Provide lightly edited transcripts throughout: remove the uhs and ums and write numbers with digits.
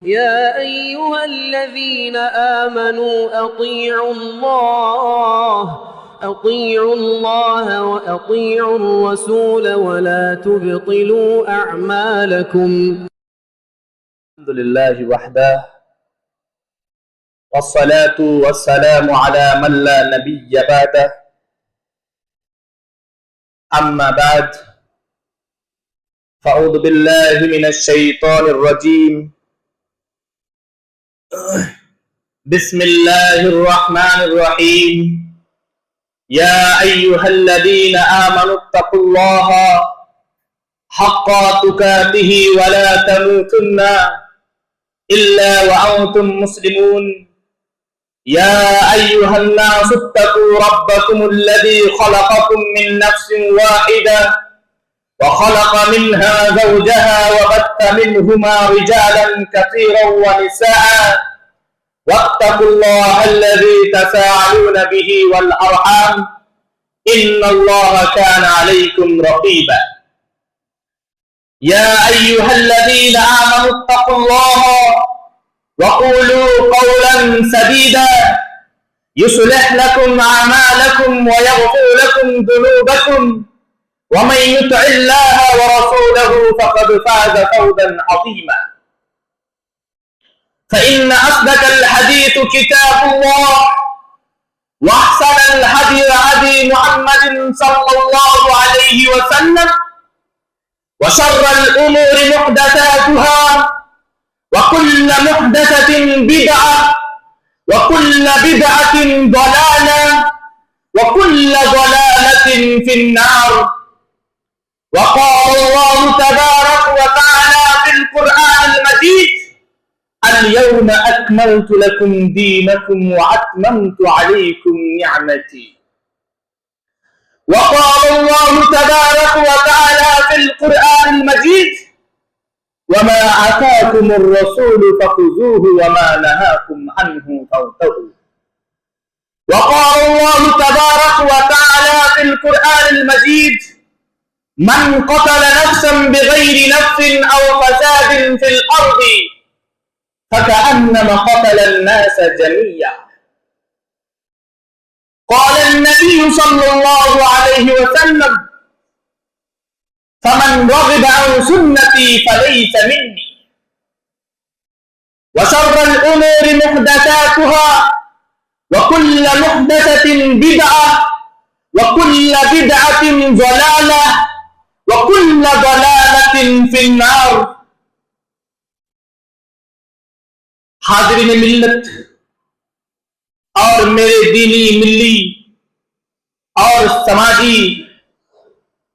يا أيها الذين آمنوا أطيعوا الله وأطيعوا الرسول ولا تبطلوا أعمالكم. الحمد لله وحده والصلاة والسلام على من لا نبي بعده أما بعد فأعوذ بالله من الشيطان الرجيم بسم الله الرحمن الرحيم يا أيها الذين آمنوا اتقوا الله حق تقاته ولا تموتن إلا وأنتم مسلمون يا أيها الناس اتقوا ربكم الذي خلقكم من نفس واحدة وخلق منها زوجها وبث منهما رجالا كثيرا ونساء واتقوا الله الذي تساءلون به والأرحام إن الله كان عليكم رقيبا يا أيها الذين آمنوا اتقوا الله وقولوا قولا سديدا يصلح لكم أعمالكم ويغفر لكم ذنوبكم ومن يطع الله ورسوله فقد فاز فوزا عظيما فإن أصدق الحديث كتاب الله وأحسن الهدي هدي محمد صلى الله عليه وسلم وشر الأمور محدثاتها وكل محدثة بدعة وكل بدعة ضلالة وكل ضلالة في النار وقال الله تبارك وتعالى في القرآن المجيد اليوم أكملت لكم دينكم وأتممت عليكم نعمتي وقال الله تبارك وتعالى في القرآن المجيد وما آتاكم الرسول فخذوه وما نهاكم عنه فانتهوا وقال الله تبارك وتعالى في القرآن المجيد من قتل نفسا بغير نفس أو فساد في الأرض فكأنما قتل الناس جميعا قال النبي صلى الله عليه وسلم فمن رغب عن سنتي فليس مني وشر الأمور محدثاتها وكل محدثة بدعة وكل بدعة ضلالة وكل ضلالة في النار حاضرین ملت اور میرے دینی ملی اور سماجی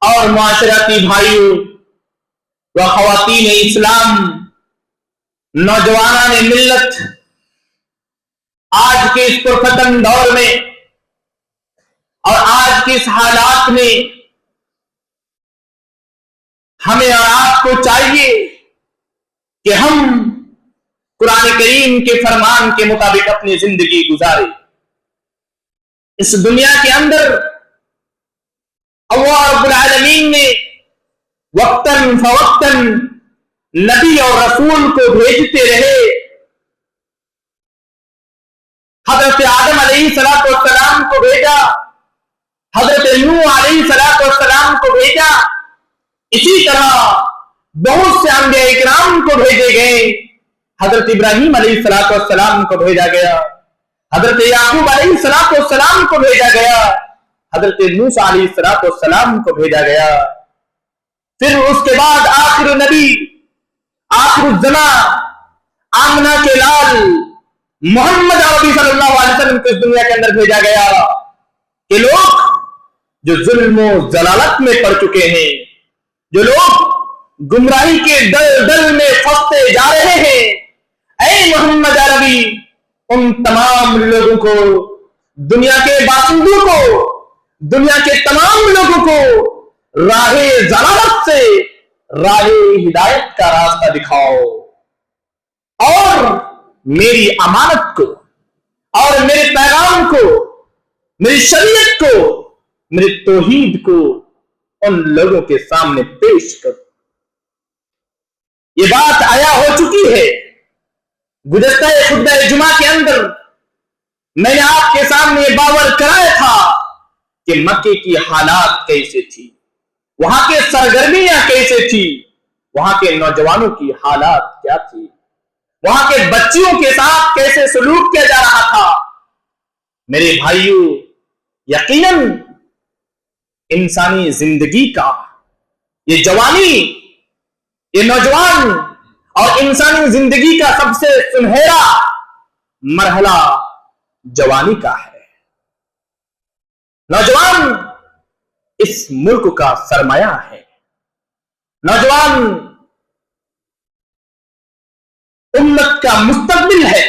اور معاشرتی بھائیوں و خواتین اسلام نوجوانان ملت آج کے اس پرفتن دور میں اور آج کے اس حالات میں ہمیں اور آپ کو چاہیے کہ ہم قرآن کریم کے فرمان کے مطابق اپنی زندگی گزارے اس دنیا کے اندر اللہ رب العالمین نے وقتاً فوقتاً نبی اور رسول کو بھیجتے رہے حضرت آدم علیہ السلام کو بھیجا حضرت نوح علیہ السلام کو بھیجا اسی طرح بہت سے انبیاء اکرام کو بھیجے گئے حضرت ابراہیم علیہ السلام کو بھیجا گیا حضرت یعقوب علیہ السلام کو بھیجا گیا حضرت موسیٰ علیہ السلام کو بھیجا گیا پھر اس کے بعد آخر نبی آخر الزمان آمنہ کے لال محمد عربی صلی اللہ علیہ وسلم کو اس دنیا کے اندر بھیجا گیا کہ لوگ جو ظلم و ضلالت میں پڑ چکے ہیں جو لوگ گمراہی کے دل میں پھنستے جا رہے ہیں اے محمد عربی ان تمام لوگوں کو دنیا کے باشندوں کو دنیا کے تمام لوگوں کو راہ ضلالت سے راہ ہدایت کا راستہ دکھاؤ اور میری امانت کو اور میرے پیغام کو میری شریعت کو میرے توحید کو ان لوگوں کے سامنے پیش کرو. یہ بات آیا ہو چکی ہے गुज़श्ता खुतबा जुमा के अंदर मैंने आपके सामने बावर कराया था कि मक्के की हालात कैसे थी, वहां के सरगर्मियां कैसे थी, वहां के नौजवानों की हालात क्या थी, वहां के बच्चियों के साथ कैसे सलूक किया जा रहा था। मेरे भाइयों, यकीनन इंसानी जिंदगी का ये जवानी, ये नौजवान और इंसानी जिंदगी का सबसे सुनहरा मरहला जवानी का है। नौजवान इस मुल्क का सरमाया है। नौजवान उम्मत का मुस्तकबिल है।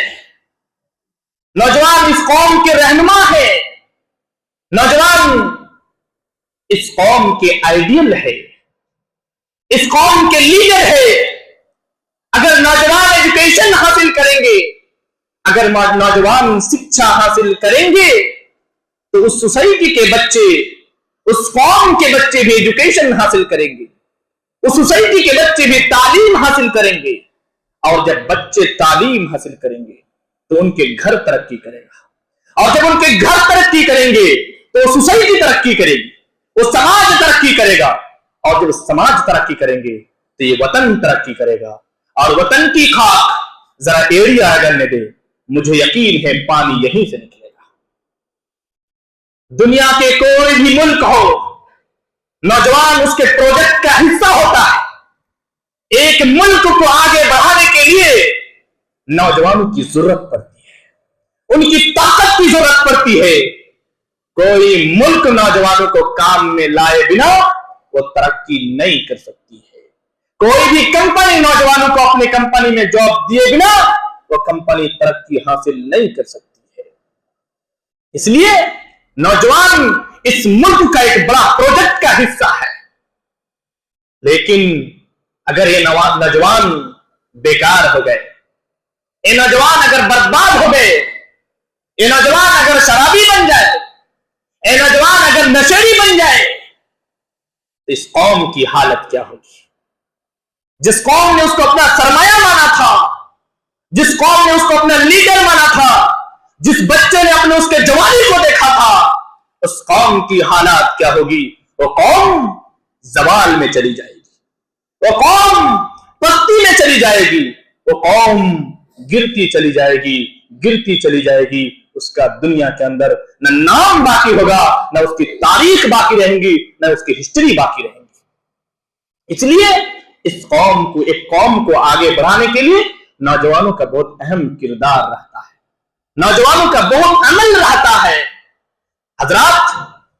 नौजवान इस कौम के रहनुमा है। नौजवान इस कौम के आइडियल है, इस कौम के लीडर है। अगर नौजवान एजुकेशन हासिल करेंगे, अगर नौजवान शिक्षा हासिल करेंगे, तो उस सोसाइटी के बच्चे, उस कौम के बच्चे भी एजुकेशन हासिल करेंगे, उस सोसाइटी के बच्चे भी तालीम हासिल करेंगे। और जब बच्चे तालीम हासिल करेंगे तो उनके घर तरक्की करेगा, और जब उनके घर तरक्की करेंगे तो सोसाइटी तरक्की करेगी, वो समाज तरक्की करेगा, और जब समाज तरक्की करेंगे तो ये वतन तरक्की करेगा। और वतन की खाक जरा एरिया अगलने दे, मुझे यकीन है पानी यहीं से निकलेगा। दुनिया के कोई भी मुल्क हो, नौजवान उसके प्रोजेक्ट का हिस्सा होता है। एक मुल्क को आगे बढ़ाने के लिए नौजवानों की जरूरत पड़ती है, उनकी ताकत की जरूरत पड़ती है। कोई मुल्क नौजवानों को काम में लाए बिना वो तरक्की नहीं कर सकती है। कोई भी कंपनी नौजवानों को अपनी कंपनी में जॉब दिए बिना वो कंपनी तरक्की हासिल नहीं कर सकती है। इसलिए नौजवान इस मुल्क का एक बड़ा प्रोजेक्ट का हिस्सा है। लेकिन अगर ये नौजवान बेकार हो गए, ये नौजवान अगर बर्बाद हो गए, ये नौजवान अगर शराबी बन जाए, ये नौजवान अगर नशेड़ी बन जाए, तो इस कौम की हालत क्या होगी। जिस कौम ने उसको अपना सरमाया माना था, जिस कौम ने उसको अपना लीडर माना था, जिस बच्चे ने अपने उसके जवानी को देखा था, उस कौम की हालत क्या होगी। वो कौम जवाल में चली जाएगी, वो कौम पस्ती में चली जाएगी, वो कौम गिरती चली जाएगी, गिरती चली जाएगी। उसका दुनिया के अंदर न नाम बाकी होगा, न उसकी तारीख बाकी रहेंगी, न उसकी हिस्ट्री बाकी रहेंगी। इसलिए इस कौम को, एक कौम को आगे बढ़ाने के लिए नौजवानों का बहुत अहम किरदार रहता है, नौजवानों का बहुत अमल रहता है। हजरात,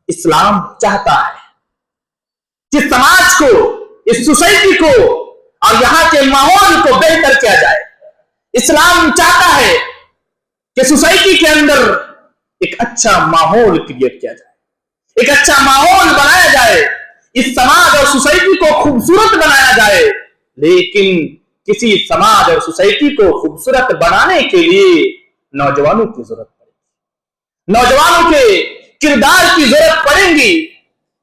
इस्लाम चाहता है कि समाज को, इस सोसाइटी को और यहां के माहौल को बेहतर किया जाए। इस्लाम चाहता है कि सोसाइटी के अंदर एक अच्छा माहौल क्रिएट किया जाए, एक अच्छा माहौल बनाया जाए, इस समाज और सोसाइटी को खूबसूरत बनाया जाए। लेकिन किसी समाज और सोसाइटी को खूबसूरत बनाने के लिए नौजवानों की जरूरत पड़ेगी, नौजवानों के किरदार की जरूरत पड़ेगी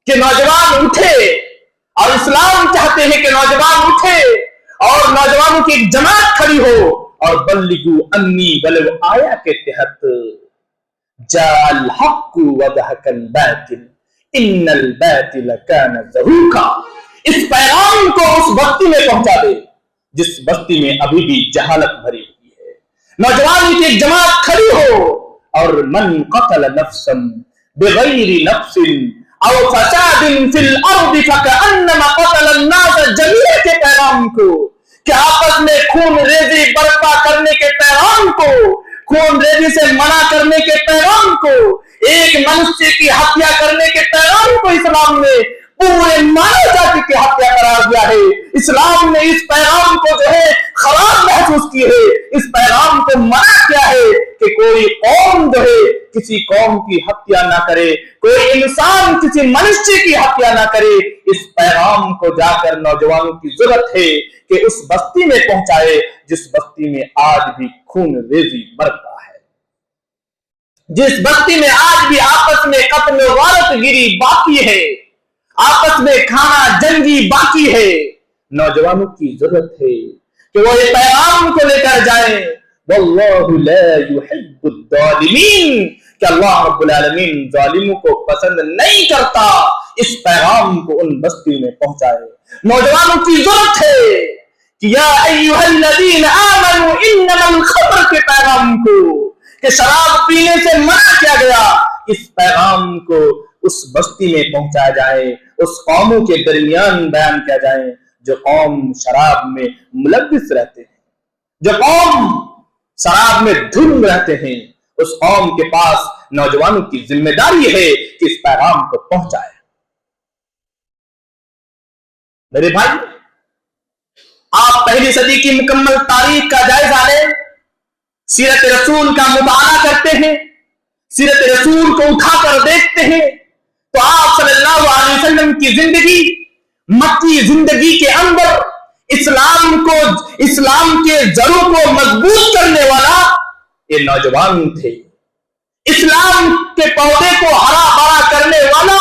कि नौजवान उठे। और इस्लाम चाहते हैं कि नौजवान उठे और नौजवानों की एक जमात खड़ी हो और बल्लिगु अन्नी वलव आया के तहत जाल हक्कु वदहकल बातिल इन्नल बातिल कान ज़हूका। इस पैगाम को उस बस्ती में पहुंचा दे जिस बस्ती में अभी भी जहालत भरी हुई है। नौजवान की एक जमात खड़ी हो और मन कतल नफ्सन बिगैरि नफ्सिन औ फसादिन फिल अर्दि फकअन्नमा कतल अन्नास जमीअ के पैगाम को, कि आपस में खून रेजी बर्पा करने के पैगाम को, खून रेजी से मना करने के पैगाम को, एक मनुष्य की हत्या करने के पैगाम को इस्लाम ने पूरे मानव जाति की हत्या करार दिया है। इस्लाम ने इस पैगाम को जो है खराब महसूस की है, इस पैगाम को मना किया है कि कोई कौम जो है किसी कौम की हत्या ना करे, कोई इंसान किसी मनुष्य की हत्या ना करे। इस पैगाम को जाकर नौजवानों की जरूरत है कि उस बस्ती में पहुंचाए जिस बस्ती में आज भी खून रेजी बरपा है, जिस बस्ती में आज भी आपस में कत्ल वारत गिरी बाकी है, आपस में खाना जंगी बाकी है। नौजवानों की जरूरत है कि वो ये पैगाम को लेकर जाएं, واللہ لا یحب الظالمین، کہ اللہ رب العالمین ظالموں کو پسند نہیں کرتا۔ اس پیغام کو ان بستیوں میں پہنچائے۔ نوجوانوں کی ضرورت ہے کہ یا ایھا الذین آمنوا انما الخمر کے پیغام کو، کہ شراب پینے سے منع کیا گیا، اس پیغام کو اس بستی میں پہنچایا جائے، اس قوموں کے درمیان بیان کیا جائے جو قوم شراب میں ملوث رہتے ہیں، جو قوم شراب میں دھن رہتے ہیں۔ اس قوم کے پاس نوجوانوں کی ذمہ داری ہے کہ اس پیغام کو پہنچائے۔ میرے بھائی، آپ پہلی صدی کی مکمل تاریخ کا جائزہ لیں، سیرت رسول کا مطالعہ کرتے ہیں، سیرت رسول کو اٹھا کر دیکھتے ہیں، تو آپ صلی اللہ علیہ وسلم کی زندگی، مکی زندگی کے اندر اسلام کے جڑوں کو مضبوط کرنے والا یہ نوجوان تھے، اسلام کے پودے کو ہرا بھرا کرنے والا،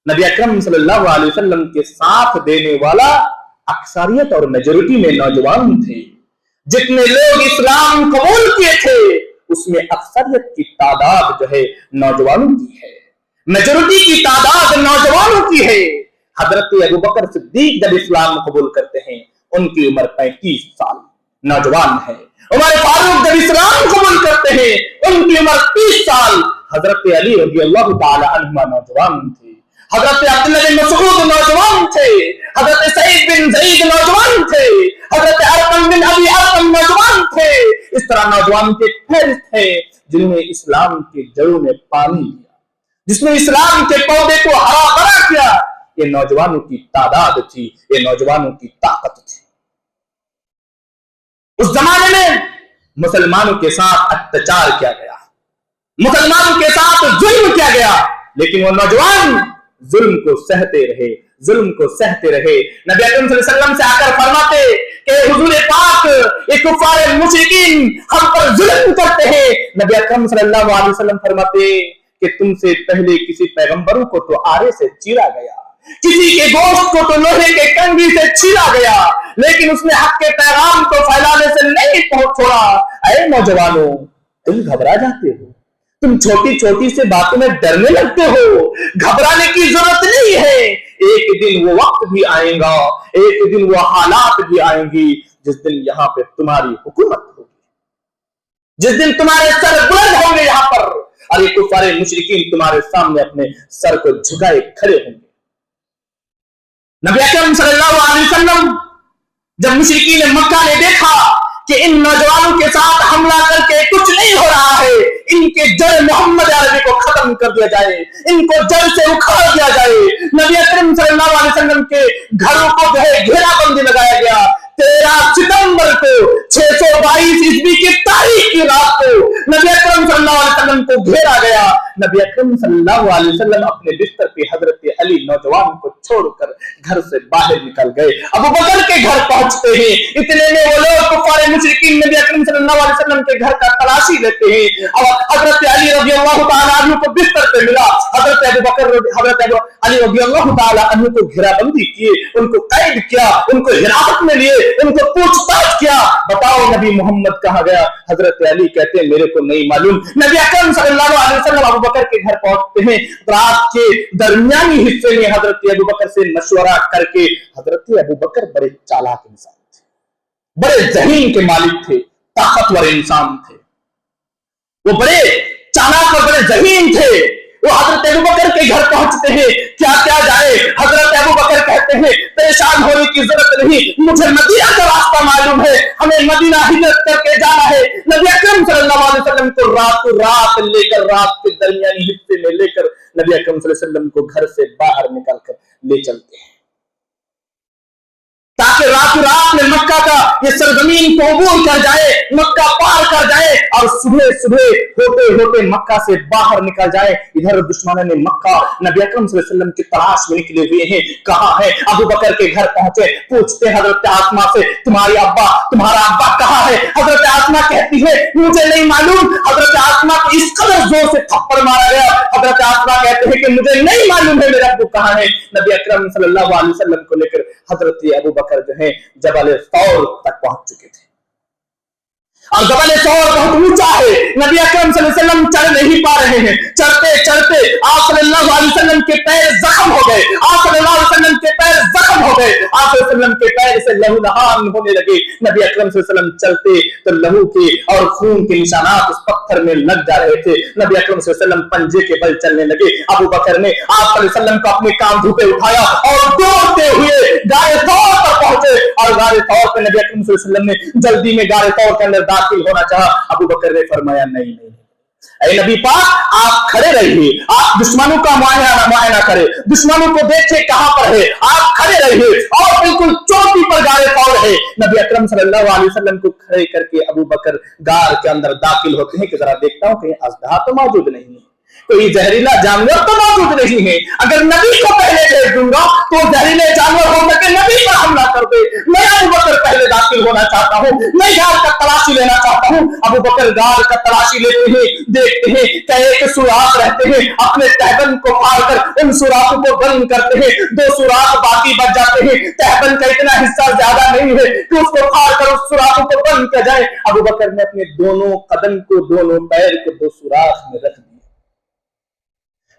نبی اکرم صلی اللہ علیہ وسلم کے ساتھ دینے والا اکثریت اور میجورٹی میں نوجوان تھے۔ جتنے لوگ اسلام قبول کیے تھے اس میں اکثریت کی تعداد جو ہے نوجوانوں کی ہے، میجورٹی کی تعداد نوجوانوں کی ہے۔ حضرت ابوبکر صدیق جب اسلام قبول کرتے ہیں ان کی عمر 35 سال، نوجوان ہے۔ عمر فاروق جب اسلام قبول کرتے ہیں ان کی عمر 30 سال۔ حضرت علی رضی اللہ تعالی عنہما نوجوان تھے، حضرت عبداللہ بن مسعود نوجوان تھے، حضرت سعید بن زید نوجوان تھے، حضرت ارقم بن ابی ارقم نوجوان تھے۔ اس طرح نوجوان کے فہرست ہے جنہوں نے اسلام کے جڑوں میں پانی دیا، جس نے اسلام کے پودے کو ہرا بھرا کیا۔ یہ نوجوانوں کی تعداد تھی، یہ نوجوانوں کی طاقت تھی۔ اس زمانے میں مسلمانوں کے ساتھ اتچار کیا گیا، مسلمانوں کے ساتھ ظلم کیا گیا، لیکن وہ نوجوان ظلم کو سہتے رہے، ظلم کو سہتے رہے۔ نبی اکرم صلی اللہ علیہ وسلم سے آ کر فرماتے کہ حضور پاک یہ کفار مشرکین ہم پر ظلم کرتے ہیں۔ نبی اکرم صلی اللہ علیہ وسلم فرماتے کہ تم سے پہلے کسی پیغمبروں کو تو آرے سے چیرا گیا، کسی کے گوشت کو تو لوہے کے کنگھی سے چھیلا گیا، لیکن اس نے حق کے پیغام کو پھیلانے سے نہیں چھوڑا۔ اے نوجوانوں، تم گھبرا جاتے ہو، تم چھوٹی چھوٹی سے باتوں میں ڈرنے لگتے ہو، گھبرانے کی ضرورت نہیں ہے۔ ایک دن وہ وقت بھی آئے گا، ایک دن وہ حالات بھی آئیں گی جس دن یہاں پہ تمہاری حکومت ہوگی، جس دن تمہارے سر بلند ہوں گے یہاں پر، اور یہ کفار مشرکین تمہارے سامنے اپنے سر کو جھکائے کھڑے ہوں گے۔ نبی اکرم صلی اللہ علیہ وسلم جب مشرکین مکہ نے دیکھا کہ ان نوجوانوں کے ساتھ حملہ کر کے کچھ نہیں ہو رہا ہے، ان کے جڑ محمد عربی کو ختم کر دیا جائے، ان کو جڑ سے اکھاڑ دیا جائے، نبی اکرم صلی اللہ علیہ وسلم کے گھروں کو جو ہے گھیرا بندی لگایا گیا۔ 13 ستمبر کو 622 عیسوی کی تاریخ کی رات کو نبی اکرم صلی اللہ علیہ وسلم کو گھیرا گیا۔ نبی اکرم صلی اللہ علیہ وسلم اپنے بستر پہ حضرت علی نوجوان کو چھوڑ کر گھر سے باہر نکل گئے، ابو بکر کے گھر پہنچتے ہیں۔ اتنے میں وہ لوگ کفار مشرکین نبی اکرم صلی اللہ علیہ وسلم کے گھر کا تلاشی لیتے ہیں، اور حضرت علی رضی اللہ تعالیٰ عنہ کو بستر پہ ملا۔ حضرت علی رضی اللہ تعالیٰ عنہ کو گھیرا بندی کیے، ان کو قید کیا، ان کو حراست میں لیے، ان کو پوچھ تاچھ کیا، بتاؤ نبی محمد کہاں گیا؟ حضرت علی کہتے ہیں میرے کو نہیں معلوم۔ نبی اکرم صلی اللہ علیہ وسلم ابو بکر کے گھر پہنچتے ہیں، رات کے درمیانی حصے میں حضرت ابو بکر سے مشورہ کر کے، حضرت ابو بکر بڑے چالاک انسان تھے، بڑے ذہین کے مالک تھے، طاقتور انسان تھے، وہ بڑے چالاک اور بڑے ذہین تھے۔ وہ حضرت ابو بکر کے گھر پہنچتے ہیں، کیا کیا جائے؟ حضرت ابو بکر کہتے ہیں پریشان ہونے کی ضرورت نہیں، مجھے مدینہ کا راستہ معلوم ہے، ہمیں مدینہ ہجرت کر کے جانا ہے۔ نبی اکرم صلی اللہ علیہ وسلم کو رات لے کر، رات کے درمیانی حصے میں لے کر نبی اکرم صلی اللہ علیہ وسلم کو گھر سے باہر نکال کر لے چلتے ہیں، تاکہ رات میں مکہ کا یہ سرزمین کو عبور کر جائے، مکہ پار کر جائے، اور صبح ہوتے مکہ سے باہر نکل جائے۔ ادھر دشمنوں نے مکہ نبی اکرم صلی اللہ علیہ وسلم کی تلاش میں نکلے ہوئے ہیں، کہاں ہے؟ ابو بکر کے گھر پہنچے، پوچھتے حضرت آسما سے تمہارا ابا کہاں ہے؟ حضرت آسما کہتی ہے مجھے نہیں معلوم۔ حضرت آسما کو اس قدر زور سے تھپڑ مارا گیا، حضرت آسما کہتے ہیں کہ مجھے نہیں معلوم ہے میرے ابو کہاں ہے۔ نبی اکرم صلی اللہ علیہ وسلم کو لے کر حضرت ابو بکر جو ہیں جبل طور تک پہنچ چکے تھے۔ اور जबल सौर बहुत ऊंचा है, नबी अकरम सल्लल्लाहु अलैहि वसल्लम चढ़ नहीं पा रहे हैं, चढ़ते चढ़ते आप सल्लल्लाहु अलैहि वसल्लम के पैर जख्म हो गए, आप सल्लल्लाहु अलैहि वसल्लम के पैर जख्म हो गए, आप सल्लल्लाहु अलैहि वसल्लम के पैर से लहू लहान होने लगे। नबी अकरम सल्लल्लाहु अलैहि वसल्लम चलते तो लहू के और खून के निशानात उस पत्थर में लग जा रहे थे। नबी अकरम सल्लल्लाहु अलैहि वसल्लम पंजे के बल चलने लगे। अबू बकर ने आप सल्लल्लाहु अलैहि वसल्लम को अपने कांधों पे उठाया और दौड़ते हुए गारे तौर पर पहुंचे, और गारे तौर पर नबी अकरम सल्लल्लाहु अलैहि वसल्लम ने जल्दी में गारे तौर के अंदर दाखिल होना चाहा। अबू बकर ने फरमाया नहीं नहीं, ऐ नबी पाक आप खड़े रहिए, आप दुश्मनों का मुआयना करें, दुश्मनों को देखे कहां पर है, आप खड़े रहिए और बिल्कुल चोटी पर गारे तौर है। नबी अकरम सल्लल्लाहु अलैहि वसल्लम को खड़े करके अबू बकर गार के अंदर दाखिल होते हैं कि जरा देखता हूं कहीं अजदहा तो मौजूद नहीं है, कोई जहरीला जानवर तो मौजूद नहीं है, अगर नबी को पहले भेज दूंगा तो जहरीले जानवर हो सके नबी पर हमला कर दे। मैं अबू बकर पहले दाखिल होना चाहता हूं, मैं गार का तलाशी लेना चाहता हूं। अबू बकर गार का तलाशी लेते हैं, देखते हैं कि एक सुराख रहते हैं, अपने तहबन को फाड़कर उन सुराखों को बंद करते हैं, 2 सुराख बाकी बच जाते हैं। तहबन का इतना हिस्सा ज्यादा नहीं है कि उसको फाड़कर उस सुराखों को बंद किया जाए। अबू बकर ने अपने दोनों कदम को, दोनों पैर को 2 सुराख में रख दिया।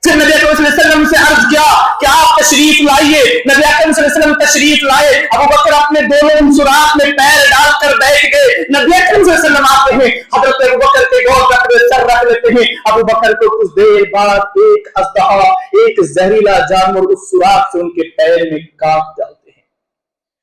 फिर नबी अकरम सल्लल्लाहु अलैहि वसल्लम से अर्ज किया कि आप तशरीफ लाइए। नबी अकरम सल्लल्लाहु अलैहि वसल्लम तशरीफ लाए। अबू बकर अपने दोनों सुराख में पैर डालकर बैठ गए। नबी अकरम सल्लल्लाहु अलैहि वसल्लम आते हैं, हजरत अबू बकर के गोद पर सर रख लेते हैं। अबू बकर को कुछ देर बाद एक अजदहा, एक जहरीला जानवर उस सुराख से उनके पैर में काट डालते हैं।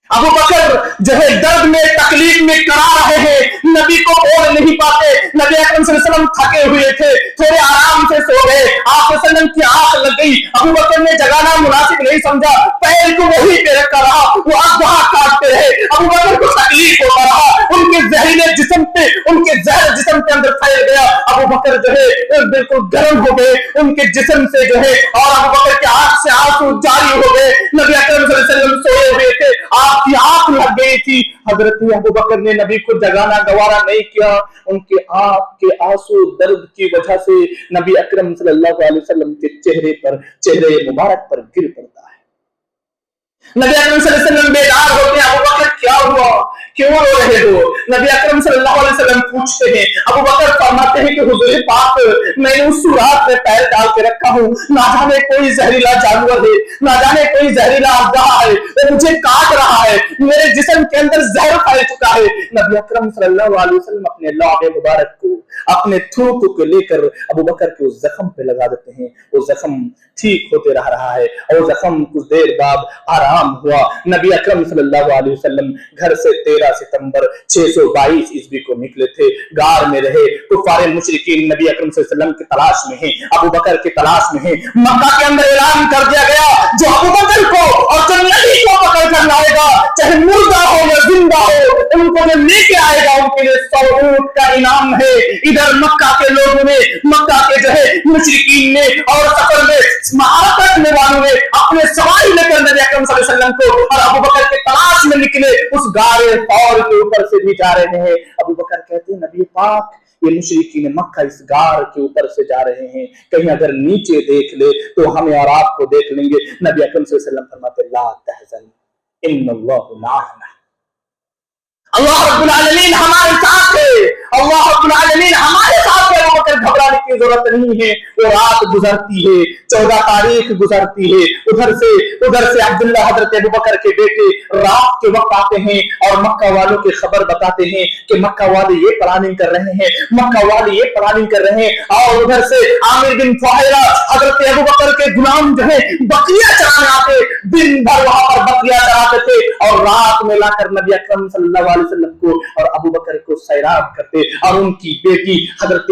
अबू बकर जो है दर्द में, तकलीफ में करा रहे हैं, नबी को बोल नहीं पाते। नबी अकरम सल्लल्लाहु अलैहि वसल्लम थके हुए थे, थोड़े आराम से सो गए, आप वसल्लम की आंख लग गई। अबू बकर ने जगाना मुनासिब नहीं समझा, पैर को वहीं पे रखा रहा, वो अजदहा काटते रहे। अबू बकर को तकलीफ होता रहा, उनके जहरीले जिस्म पे, उनके जहर जिस्म के अंदर फैल गया। अबू बकर जो है बिल्कुल गर्म हो गए उनके जिस्म से जो है, और अबू बकर के आंख से आंसू जारी हो गए। नबी अकरम सल्लल्लाहु अलैहि वसल्लम सोए हुए थे, आपकी आंख लग गई थी। हजरत अबू बकर ने नबी को जगाना गवारा नहीं किया, उनके आंख के आंसू दर्द की वजह से नबी अकरम सल्लल्लाहु अलैहि वसल्लम के चेहरे मुबारक पर गिर पड़ता है। नबी अकरम सल्लल्लाहु अलैहि वसल्लम बेदार होते हैं, अबू बकर क्या हुआ, क्यों रो रहे हो? नबी अकरम सल्लल्लाहु अलैहि वसल्लम पूछते हैं। अबू बकर फरमाते हैं कि हुजूर पाक, मैंने उस सुराख में पैर डाल के रखा हूं, ना जाने कोई जहरीला जानवर है, ना जाने कोई जहरीला अजदहा है, वो मुझे काट रहा है, मेरे जिस्म के अंदर जहर फैल चुका है। नबी अकरम सल्लल्लाहु अलैहि वसल्लम अपने लौह मुबारक को, अपने थूक को लेकर अबू बकर के उस जख्म पे लगा देते हैं। वो जख्म ठीक होते रहा है और जख्म कुछ देर बाद आराम हुआ। नबी अकरम सल्लल्लाहु अलैहि वसल्लम घर से 13 सितंबर 622 ईस्वी को निकले थे, गार में रहे। कुफारे मुशरिकीन नबी अकरम सल्लल्लाहु अलैहि वसल्लम की तलाश में हैं, अबू बकर की तलाश में हैं। मक्का के अंदर ऐलान कर दिया गया, जो अबू बकर को और जो नबी को पकड़ कर लाएगा, चाहे मुर्दा हो या जिंदा हो, उनको जो लेके आएगा उनके लिए 100 ऊंट का इनाम है। इधर मक्का के लोगों ने, मक्का के जो है मुशरिकीन ने और सफर में महारत करने वालों ने अपने सवारी लेकर नबी अकरम सल्लल्लाहु अलैहि वसल्लम को और अबू बकर के तलाश में निकले। उस गारे तौर के ऊपर से भी जा रहे हैं। अबू बकर कहते हैं, नबी पाक, ये मुशरिकीन मक्का इस गार के ऊपर से जा रहे हैं, कहीं अगर नीचे देख ले तो हमें और आपको देख लेंगे। नबी अकरम सल्लल्लाहु अलैहि वसल्लम फरमाते, ला तहज़न इन्नल्लाहु माअना, अल्लाह रब्बुल आलमीन हमारे साथ है, अल्लाह रब्बुल आलमीन हमारे साथ है। अबू बकर घबराने की जरूरत नहीं है। वो रात गुजरती है, 14 तारीख गुजरती है, उधर से अब्दुल्लाह हजरत अबू बकर के बेटे रात के वक्त आते हैं और मक्का वालों की खबर बताते हैं कि मक्का वाले ये प्लानिंग कर रहे हैं, मक्का वाले ये प्लानिंग कर रहे हैं। और उधर से आमिर बिन फुहैरा हजरत अबू बकर के गुलाम जो है बकरियां चराने आते, दिन भर वहां पर बकरियां चराते थे और रात में लाकर नबी अकरम सल्लल्लाहु अलैहि वसल्लम को और अबू बकर को सैराब करते। और उनकी बेटी हजरत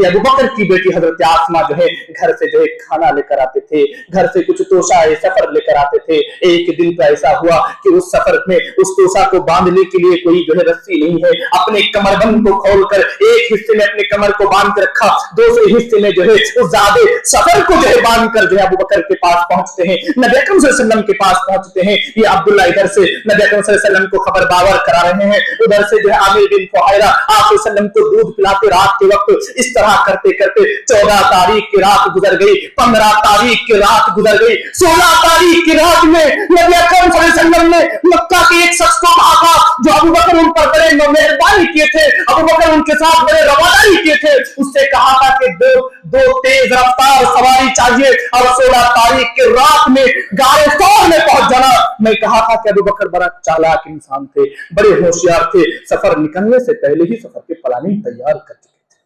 अबू बकर की बेटी हजरत आसमा जो है घर से जो है खाना लेकर आते थे, घर से कुछ तोशा सफर लेकर आते थे। एक दिन तो ऐसा हुआ कि उस सफर में उस तोशा को बांधने के लिए कोई जो है रस्सी नहीं है, अपने कमरबंद को खोलकर एक हिस्से में अपने कमर को बांध के रखा, दूसरे हिस्से में जो है उस ज्यादा सफर को जो है बांध कर जो है अबू बकर के पास पहुंचते हैं, नबी अकरम सल्लल्लाहु अलैहि वसल्लम के पास पहुंचते हैं। ये अब्दुल्ला इधर से नबी अकरम सल्लल्लाहु अलैहि वसल्लम को खबर बावर करा रहे हैं, उधर से जो है आमिर बिन फुहैरा आप वसल्लम को दूध पिलाते रात के वक्त। इस तरह करते करते 14 तारीख की रात गुजर गई, 15 तारीख की रात गुजर गई, 16 तारीख की रात में नबी अकरम सल्लल्लाहु अलैहि वसल्लम ने मक्का के एक शख्स को भागा जो अबू बकर उन पर बड़े मेहरबानी किए थे, अबू बकर उनके साथ बड़े रवादारी किए थे। उससे कहा था कि दो तेज रफ्तार सवारी चाहिए और 16 तारीख की रात में गारे सौर में पहुंच जाना। मैं कहा था कि अबू बकर बड़ा चालाक इंसान थे, बड़े होशियार थे, सफर निकलने से पहले ही सफर की प्लानिंग तैयार कर चुके थे।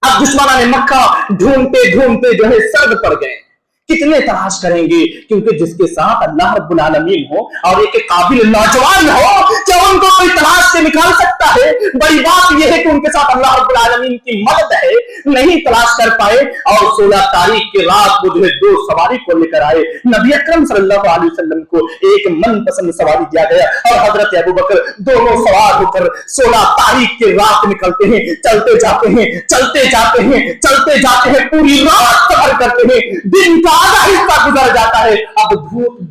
अब दुश्मन ने मक्का ढूंढते ढूंढते जो है सर्द पड़ गए। कितने तलाश करेंगे, क्योंकि जिसके साथ अल्लाह रब्बुल आलमीन हो और एक काबिल नौजवान हो, क्या उनको कोई तलाश से निकाल सकता है? बड़ी बात यह है कि उनके साथ अल्लाह रब्बुल आलमीन की मदद है, नहीं तलाश कर पाए। और 16 तारीख की रात को जो है 2 सवारी को लेकर आए। नबी अकरम सल्लल्लाहु अलैहि वसल्लम को एक मनपसंद सवारी दिया गया और हजरत अबू बकर दोनों सवार होकर 16 तारीख की रात निकलते हैं। चलते जाते हैं, चलते जाते हैं, चलते जाते हैं, पूरी रात सफर करते हैं। दिन का आधा हिस्सा गुजर जाता है। अब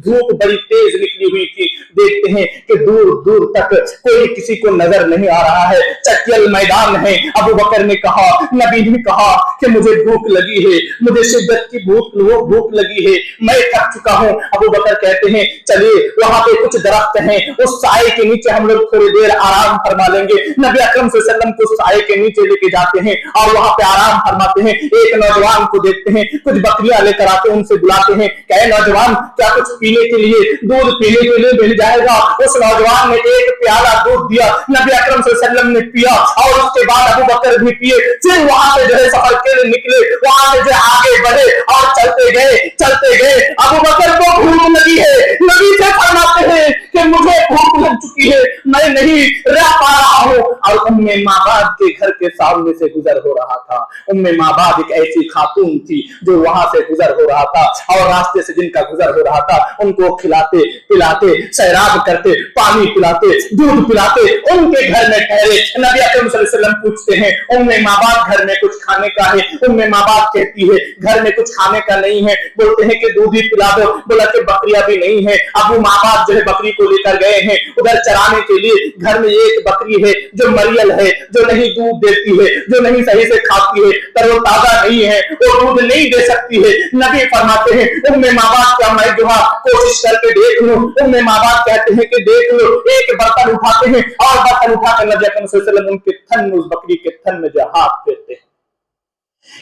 धूप बड़ी तेज निकली हुई थी। देखते हैं कि दूर दूर तक कोई किसी को नजर नहीं आ रहा है, चटियल मैदान है। अबू बकर ने कहा, नबी ने कहा कि मुझे भूख लगी है, मुझे शिद्दत की भूख लगी है, मैं थक चुका हूं। अबू बकर कहते हैं चलिए वहां पे कुछ दरख्त हैं, उस साए के नीचे हम लोग थोड़ी देर आराम फरमा लेंगे। नबी अकरम सल्लल्लाहु अलैहि वसल्लम को साए के नीचे लेके जाते हैं और वहां पे आराम फरमाते हैं। एक नौजवान को देखते हैं, कुछ बकरियां लेकर आते हैं, उनसे बुलाते हैं, कहे नौजवान क्या कुछ पीने के लिए, दूध पीने के लिए मिल जाएगा? उस नौजवान ने एक प्याला दूध दिया, नबी अकरम सल्लल्लाहु अलैहि वसल्लम ने पिया और उसके बाद अबू बकर भी पिए। फिर वहां से जो है सफर के लिए निकले, वहां से जो आगे बढ़े और चलते गए। अबू बकर को भूख लगी है, नबी से फरमाते हैं कि मुझे भूख लग चुकी है, मैं नहीं रह पा रहा हूं। और उम्मे माबाद के घर के सामने से गुजर हो रहा था। उम्मे माबाद एक ऐसी खातून थी जो वहां से गुजर हो रहा था और रास्ते से जिनका गुजर हो रहा था उनको खिलाते पिलाते, सैराब करते, पानी पिलाते, दूध पिलाते, उनके घर में ठहरे। नबी अकरम सल्लल्लाहु अलैहि वसल्लम पूछते हैं उम्मे माबाद घर में कुछ खाने का है? उम्मे माबाद कहती है घर में कुछ खाने का नहीं है। बोलते हैं कि दूध ही पिला दो। बोला कि बकरियां भी नहीं है। अबू माबाद जो है बकरी को लेकर गए हैं उधर चराने के लिए। घर में एक बकरी है जो मरियल है, जो नहीं दूध देती है, जो नहीं सही से खाती है, तरोताजा नहीं है, वो दूध नहीं दे सकती है। नबी फरमाते हैं उम्मे माबाद का मैं जो कोशिश करके देख लूं। उम्मे माबाद कहते हैं कि देख लो। एक बर्तन उठाते हैं और बर्तन उठाकर नबी अकरम सल्लल्लाहु अलैहि वसल्लम उनके थन में, उस बकरी के थन में जो हाथ फेरते हैं।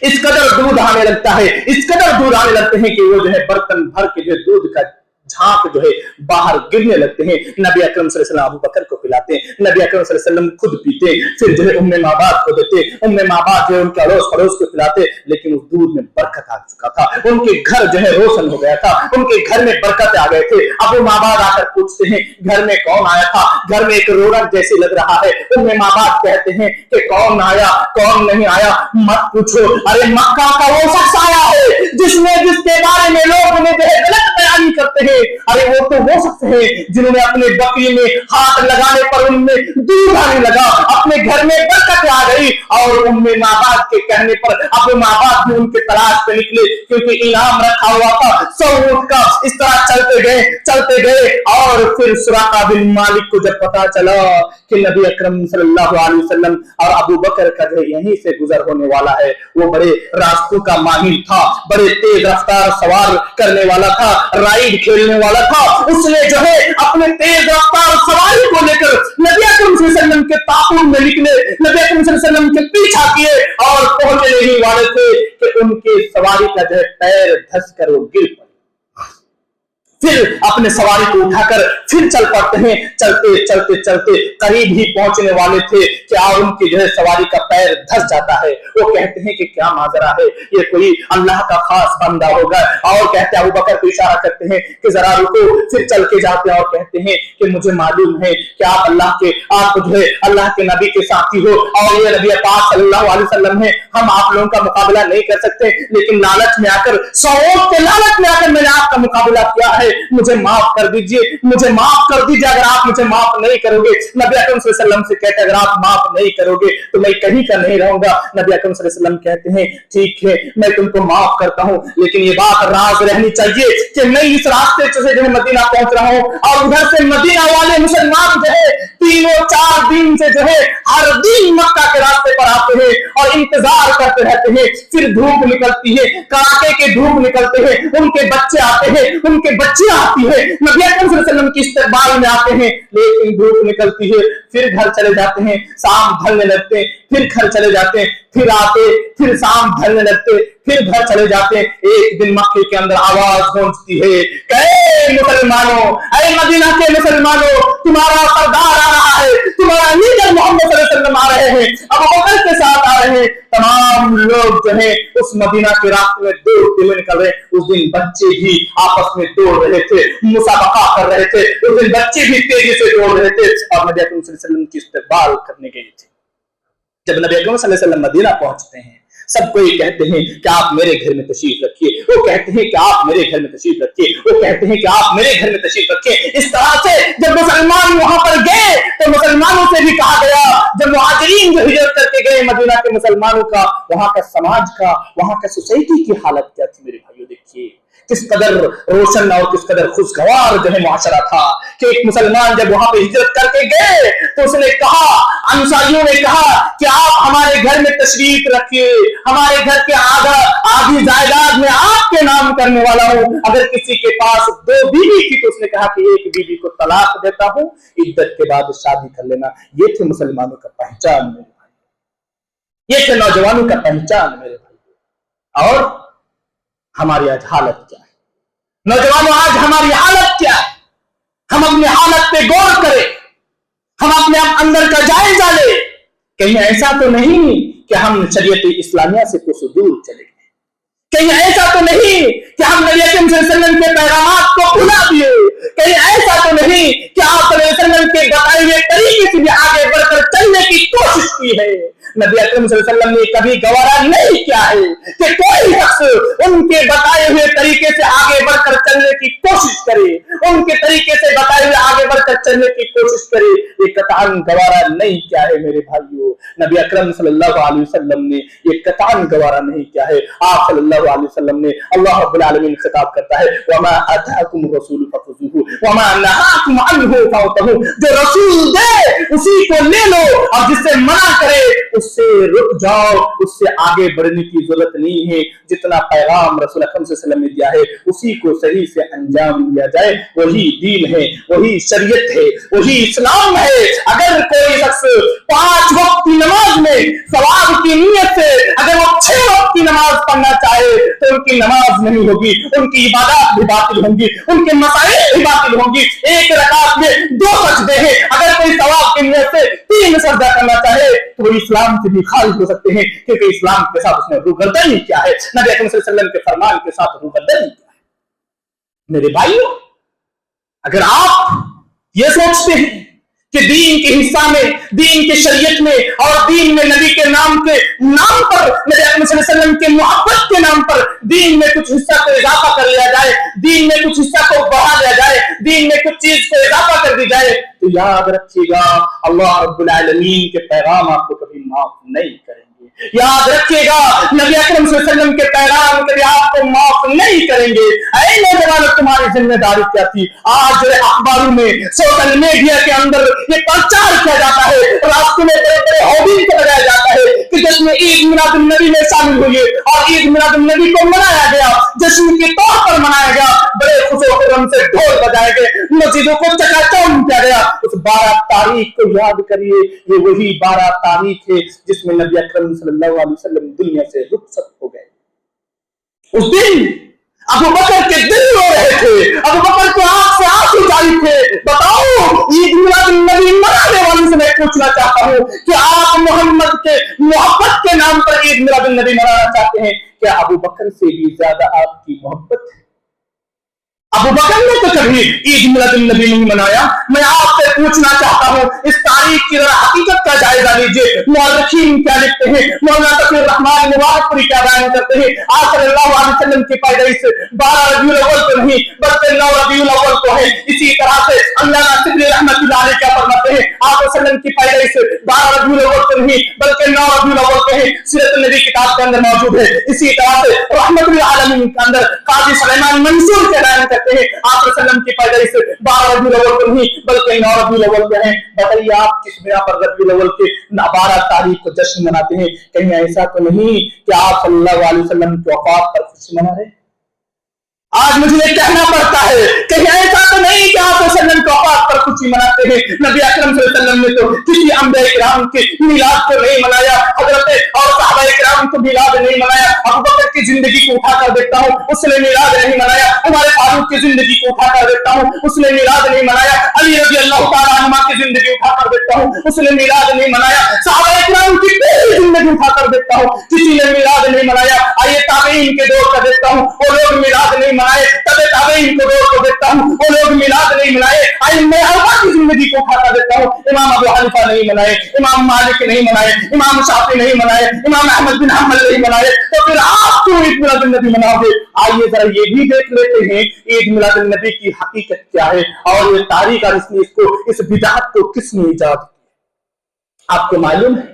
इस कदर दूध आने लगता है, इस कदर दूध आने लगते हैं कि वो जो है बर्तन भर के जो दूध का झांक जो है बाहर गिरने लगते हैं। नबी अकरम सल्लल्लाहु अलैहि वसल्लम अबू बकर को पिलाते हैं, नबी अकरम सल्लल्लाहु अलैहि वसल्लम खुद पीते, फिर जो है उम्मे माबाद को देते, उम्मे माबाद जो है उनके अड़ोस पड़ोस को पिलाते। लेकिन उस दूध में बरकत आ चुका था, उनके घर जो है रोशन हो गया था, उनके घर में बरकत आ गए थे। अबू माबाद आकर पूछते हैं घर में कौन आया था? घर में एक रौनक जैसी लग रहा है। उम्मे माबाद कहते हैं कि कौन आया कौन नहीं आया मत पूछो, अरे मक्का का वो शख्स आया है जिसके बारे में लोग उन्हें जो है गलत बयानी करते हैं। अरे वो तो वो शख्स है जिन्होंने अपने बकरी में हाथ लगाने पर उनमें दूध आने लगा, अपने घर में बरकत आ गई। और उम्मे माबाद के कहने पर अबू माबाद भी उनके तलाश पे निकले, क्योंकि इनाम रखा हुआ था 100 ऊंट का। इस तरह चलते गए और फिर सुराका बिन मालिक को जब पता चला कि नबी अकरम सल्लल्लाहु अलैहि वसल्लम और अबू बकर का जो यहीं से गुजर होने वाला है, वो बड़े रास्तों का माहिर था, बड़े तेज रफ्तार सवार करने वाला था, राइड खेलने वाला था। उसने जो है अपने तेज रफ्तार सवारी को लेकर नबी अकरम सल्लल्लाहु अलैहि वसल्लम के ताबूत में निकले, नबी अकरम सल्लल्लाहु अलैहि वसल्लम के पीछा किए और पहुंचने ही वाले थे कि उनके सवारी का जो है पैर धंस कर वो गिर पड़े। फिर अपने सवारी को उठाकर फिर चल पड़ते हैं। चलते करीब ही पहुंचने वाले थे कि उनकी जो है सवारी का पैर धंस जाता है। वो कहते हैं कि क्या माजरा है, ये कोई अल्लाह का खास बंदा होगा। और कहते हैं अबू बकर को इशारा करते हैं कि जरा रुको। फिर चल के जाते हैं और कहते हैं कि मुझे मालूम है कि आप जो है अल्लाह के नबी के साथी हो और ये नबी पाक सल्लल्लाहु अलैहि वसल्लम है। हम आप लोगों का मुकाबला नहीं कर सकते, लेकिन लालच में आकर, सौत के लालच में आकर मैंने आपका मुकाबला किया है। मुझे माफ कर दीजिए, मुझे माफ कर दीजिए। अगर आप मुझे माफ नहीं करोगे, नबी अकरम सल्लल्लाहु अलैहि वसल्लम से कहते अगर आप माफ नहीं करोगे तो मैं कहीं का नहीं रहूंगा। नबी अकरम सल्लल्लाहु अलैहि वसल्लम कहते हैं ठीक है मैं तुमको माफ करता हूं, लेकिन ये बात राज रहनी चाहिए कि मैं इस रास्ते से जो है मदीना पहुंच रहा हूं और उधर से मदीना वाले मुसलमान जो है तीनों 4 दिन से जो है हर दिन मक्का के रास्ते पर आते हैं और इंतजार करते रहते हैं। फिर धूप निकलती है, कड़ाके के धूप निकलते हैं, उनके बच्चे आते हैं, उनके बच्चियां आती है, नबी अकरम सल्लल्लाहु अलैहि वसल्लम की इस्तकबाल में आते हैं, लेकिन धूप निकलती है, फिर घर चले जाते हैं, शाम ढलने लगते हैं, फिर घर चले जाते हैं, फिर आते, फिर शाम ढलने लगते, फिर घर चले जाते। एक दिन मक्के के अंदर आवाज पहुंचती है, ऐ मुसलमानों, ऐ मदीना के मुसलमानों, तुम्हारा सरदार आ रहा है, तुम्हारा लीडर मोहम्मद सल्लल्लाहु अलैहि वसल्लम आ रहे हैं, अबू बकर के साथ आ रहे हैं। तमाम लोग जो है उस मदीना के रास्ते में दौड़ते हुए निकल रहे। उस दिन बच्चे भी आपस में दौड़ रहे थे, मुसाबका कर रहे थे, उस दिन बच्चे भी तेजी से दौड़ रहे थे और नबी अकरम सल्लल्लाहु अलैहि वसल्लम की इस्तकबाल करने गए थे। जब नबी अकरम सल्लल्लाहु अलैहि वसल्लम मदीना पहुंचते हैं, सब कोई कहते हैं कि आप मेरे घर में तशरीफ रखिए, वो कहते हैं कि आप मेरे घर में तशरीफ रखिए, वो कहते हैं कि आप मेरे घर में तशरीफ रखिए। इस तरह से जब मुसलमान वहां पर गए तो मुसलमानों से भी कहा गया, जब मुहाजिरीन जो हिजरत करके गए मदीना के मुसलमानों का, वहां का समाज का, वहां का सोसाइटी की हालत क्या थी मेरे भाइयों, देखिए किस कदर रोशन और किस कदर खुशगवार जो है मुआशरा था कि एक मुसलमान जब वहां पे हिजरत करके गए तो उसने कहा, अंसारियों ने कहा कि आप हमारे घर में तशरीफ रखिए, हमारे घर के आधी जायदाद में आपके नाम करने वाला हूं। अगर किसी के पास 2 बीवी थी तो उसने कहा कि एक बीवी को तलाक देता हूं, इद्दत के बाद शादी कर लेना। ये थे मुसलमानों का पहचान मेरे भाई, ये थे नौजवानों का पहचान मेरे भाई। और हमारी आज हालत क्या है नौजवानों, आज हमारी हालत क्या है? हम अपनी हालत पे गौर करें, हम अपने अंदर का जायजा ले। कहीं ऐसा तो नहीं कि हम शरीयत इस्लामिया से कुछ दूर चले गए, कहीं ऐसा तो नहीं कि हम नबी अकरम सल्लल्लाहु अलैहि वसल्लम के पैगामात को भुला दिए, कहीं ऐसा तो नहीं कि आप सल्लल्लाहु अलैहि वसल्लम के बताए हुए तरीके से भी आगे बढ़कर चलने की कोशिश की है। नबी अकरम सल्लल्लाहु अलैहि वसल्लम ने कभी गवारा नहीं किया है कि कोई शख्स उनके बताए हुए तरीके से आगे बढ़कर चलने की कोशिश करे, उनके तरीके से बताए हुए आगे बढ़कर चलने की कोशिश करे, ये कतान गवारा नहीं किया है मेरे भाइयों। नबी अकरम सल्लल्लाहु अलैहि वसल्लम ने ये कतान गवारा नहीं किया है। आप सल्लल्लाहु अलैहि वसल्लम ने, अल्लाह रब्बुल आलमीन खिताब करता है, वमा अताकुम रसूल फखुजुहु वमा नहाकुम अन्हु फंतहु, जो रसूल दे उसी को ले लो और जिससे मना करे उससे रुक जाओ, उससे आगे बढ़ने की जरूरत नहीं है। जितना पैगाम रसूल अकरम सल्लल्लाहु अलैहि वसल्लम ने दिया है उसी को सही से अंजाम दिया जाए, वही दीन है, वही शरीयत है, वही इस्लाम है। अगर कोई शख्स 5 वक्त की नमाज में सवाब की नीयत से अगर वो 6 वक्त की नमाज पढ़ना चाहे तो उनकी नमाज नहीं होगी, उनकी इबादत भी बातिल होंगी, उनके मसाइल भी बातिल होंगी। एक रकात में 2 सजदे हैं, अगर कोई सवाब की नीयत से 3 सजदा करना चाहे तो वो इस्लाम से भी खारिज हो सकते हैं, क्योंकि इस्लाम के साथ उसने रूगर्दनी किया है, नबी अकरम सल्लल्लाहु अलैहि वसल्लम के फरमान के साथ रूगर्दनी किया है। मेरे भाइयों, अगर आप ये सोचते हैं कि दीन के हिस्सा में, दीन के शरीयत में और दीन में नबी के नाम पर, नबी अकरम सल्लल्लाहु अलैहि वसल्लम के मोहब्बत के नाम पर दीन में कुछ हिस्सा को इजाफा कर लिया जाए, दीन में कुछ हिस्सा को बढ़ा दिया जाए, दीन में कुछ चीज को इजाफा कर दी जाए, तो याद रखिएगा अल्लाह रब्बुल आलमीन के पैगाम आपको कभी माफ नहीं करेंगे। याद रखिएगा नबी अकरम सल्लल्लाहु अलैहि वसल्लम के पैगाम कभी आपको माफ नहीं करेंगे। ऐ नौजवानों, तुम्हारी जिम्मेदारी क्या थी? आज जो अखबारों में, सोशल मीडिया के अंदर ये प्रचार किया जाता है, रास्ते में बड़े बड़े होर्डिंग को लगाया जाता है कि जिसमें ईद मिलादुन नबी में शामिल हुई और ईद मिलादुन नबी को मनाया गया, जश्न के तौर पर मनाया गया, बड़े खुशो-खुर्रम से ढोल बजाए गए, मस्जिदों को चकाचौंध किया गया। उस 12 तारीख को याद करिए, ये वही 12 तारीख है जिसमें नबी अकरम सल्लल्लाहु अलैहि वसल्लम दुनिया से रुखसत हो गए। उस दिन अबू बकर के दिल रो रहे थे, अबू बकर के आंख से आंसू जारी थे। बताओ, ईद मिलादुन नबी मनाने वालों से मैं पूछना चाहता हूं कि आप मोहम्मद के मोहब्बत के नाम पर ईद मिलादुन नबी मनाना चाहते हैं, क्या अबू बकर से भी ज्यादा आपकी मोहब्बत है? अबू बकर ने तो कभी ईद मिलादुन नबी नहीं मनाया। मैं आपसे पूछना चाहता हूं, इस तारीख की हकीकत का जायजा लीजिए। मौलखीन क्या लिखते हैं, मौलाना तकीर रहमान मुबारकपुरी क्या बयान करते हैं? आप सल्लल्लाहु अलैहि वसल्लम की पैदाइश 12 रबीउल अव्वल को नहीं बल्कि 9 रबीउल अव्वल को है। इसी तरह से अल्लामा सिबली रहमतुल्लाह अलैह क्या फरमाते हैं? आप वसल्लम की पैदाइश 12 रबीउल अव्वल को नहीं बल्कि 9 रबीउल अव्वल के ही सीरत नबी किताब के अंदर मौजूद है। इसी तरह से रहमतुल आलमीन के अंदर काजी सुलेमान मंसूर के बयान करते हैं आप वसल्लम की पैदाइश 12 रबीउल अव्वल को नहीं बल्कि 9 रबीउल अव्वल के हैं। बताइए आप किस बिना पर रबीउल अव्वल के 12 तारीख को जश्न मनाते हैं? कहीं ऐसा तो नहीं कि आप सल्लल्लाहु अलैहि वसल्लम की वफात पर खुशी मना रहे? आज मुझे ये कहना पड़ता है कहीं ऐसा तो नहीं कि आप वसल्लम की वफात पर खुशी मनाते हैं। नबी अकरम सल्लल्लाहु अलैहि वसल्लम ने तो किसी अंबिया किराम के मिलाद को नहीं मनाया, हजरत और सहाबा किराम को मिलाद नहीं मनाया। अबू बकर की जिंदगी को उठा कर देखता हूँ, उसने मिलाद नहीं मनाया। उमर फारूक की जिंदगी को उठा कर देखता हूँ, उसने मिलाद नहीं मनाया। अली रज़ी अल्लाह तआला अन्हु की जिंदगी उठा कर देखता हूँ, उसने मिलाद नहीं मनाया। सहाबा किराम की पूरी जिंदगी उठा कर देखता हूँ, किसी ने मिलाद नहीं मनाया। आइए ताबईन के दौर का देखता हूँ, वो लोग मिलाद नहीं मनाए। तबे ताबईन के दौर को देखता हूँ, वो लोग मिलाद नहीं मनाए। आइए मैं अरबा की जिंदगी को उठा कर देखता हूँ, इमाम अबू हनीफा नहीं मनाए, इमाम मालिक नहीं मनाए, इमाम शाफी नहीं मनाए, इमाम अहमद बिन हंबल नहीं मनाए। तो फिर आप क्यों ईद मिलाद नबी मनाओगे? आइए जरा ये भी देख लेते हैं ईद मिलाद नबी की हकीकत क्या है और ये तारीख और इस बिदअत को किसने इजाद किया। आपको मालूम है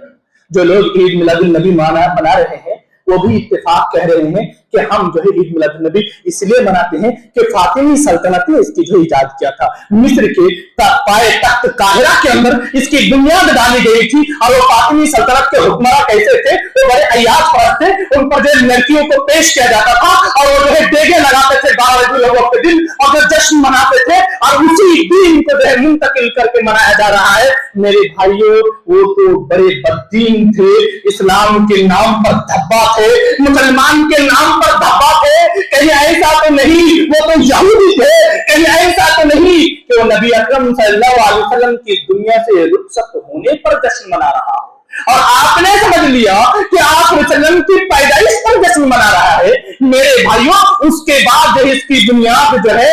जो लोग ईद मिलाद नबी मना रहे हैं वो भी इत्तेफाक कह रहे हैं कि हम जो है ईद मिलाद नबी इसलिए मनाते हैं कि फातिमी सल्तनत ने इसकी जो इजाद किया था। मिस्र के पाए तख्त काहिरा के अंदर इसकी बुनियाद डाली गई थी और वो फातिमी सल्तनत के हुक्मरान कैसे थे, वो बड़े अय्याश परस्त थे। उन पर जो लड़कियों को पेश किया जाता था और वो जो है डेगे लगाते थे 12 रबीउल अव्वल के दिन और जो जश्न मनाते थे और उसी दिन को जो है मुंतकिल करके मनाया जा रहा है। मेरे भाइयों वो तो बड़े बददीन थे, इस्लाम के नाम पर धब्बा थे, मुसलमान के नाम पर धब्बा थे। कहीं ऐसा तो नहीं वो तो यहूदी थे, कहीं ऐसा तो नहीं कि वो नबी अकरम सल्लल्लाहु अलैहि वसल्लम की दुनिया से रुखसत होने पर जश्न मना रहा हो और आपने समझ लिया कि आप वसल्लम की पैदाइश पर जश्न मना रहा है। मेरे भाइयों उसके बाद जो इसकी बुनियाद जो है